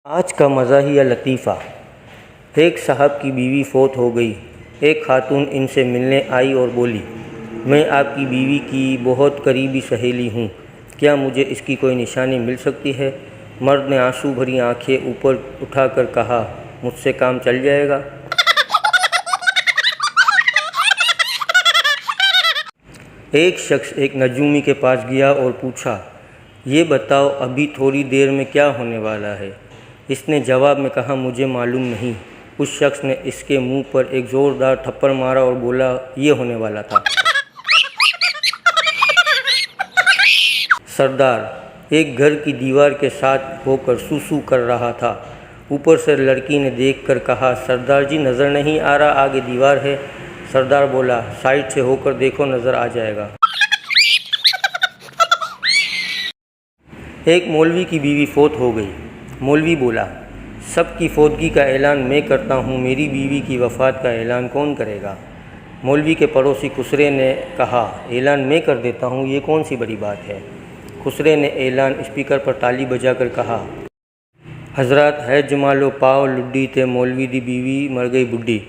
आज का मज़ाहिया लतीफ़ा। एक साहब की बीवी फ़ौत हो गई। एक खातून इनसे मिलने आई और बोली, मैं आपकी बीवी की बहुत करीबी सहेली हूँ, क्या मुझे इसकी कोई निशानी मिल सकती है? मर्द ने आंसू भरी आंखें ऊपर उठाकर कहा, मुझसे काम चल जाएगा। एक शख्स एक नजूमी के पास गया और पूछा, ये बताओ अभी थोड़ी देर में क्या होने वाला है? इसने जवाब में कहा, मुझे मालूम नहीं। उस शख्स ने इसके मुंह पर एक ज़ोरदार थप्पड़ मारा और बोला, ये होने वाला था। सरदार एक घर की दीवार के साथ होकर सूसू कर रहा था। ऊपर से लड़की ने देखकर कहा, सरदार जी नज़र नहीं आ रहा आगे दीवार है? सरदार बोला, साइड से होकर देखो नज़र आ जाएगा। एक मौलवी की बीवी फ़ौत हो गई। मौलवी बोला, सबकी फ़ौतगी का ऐलान मैं करता हूँ, मेरी बीवी की वफ़ात का ऐलान कौन करेगा? मौलवी के पड़ोसी खुसरे ने कहा, ऐलान मैं कर देता हूँ, ये कौन सी बड़ी बात है? खुसरे ने ऐलान स्पीकर पर ताली बजाकर कहा, हज़रात है जमालो पाओ लुड्डी ते मौलवी दी बीवी मर गई बुढ़ी।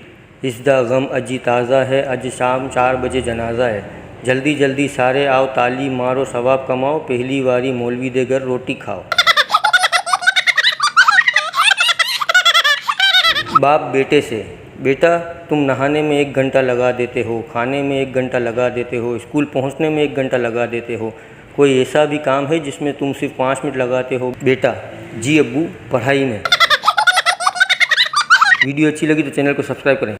इसदा गम अजी ताज़ा है, अज शाम 4 बजे जनाजा है। जल्दी जल्दी सारे आओ, ताली मारो सवाब कमाओ, पहली बारी मौलवी दे घर रोटी खाओ। बाप बेटे से, बेटा तुम नहाने में 1 घंटा लगा देते हो, खाने में 1 घंटा लगा देते हो, स्कूल पहुंचने में 1 घंटा लगा देते हो, कोई ऐसा भी काम है जिसमें तुम सिर्फ 5 मिनट लगाते हो? बेटा, जी अब्बू, पढ़ाई में। वीडियो अच्छी लगी तो चैनल को सब्सक्राइब करें।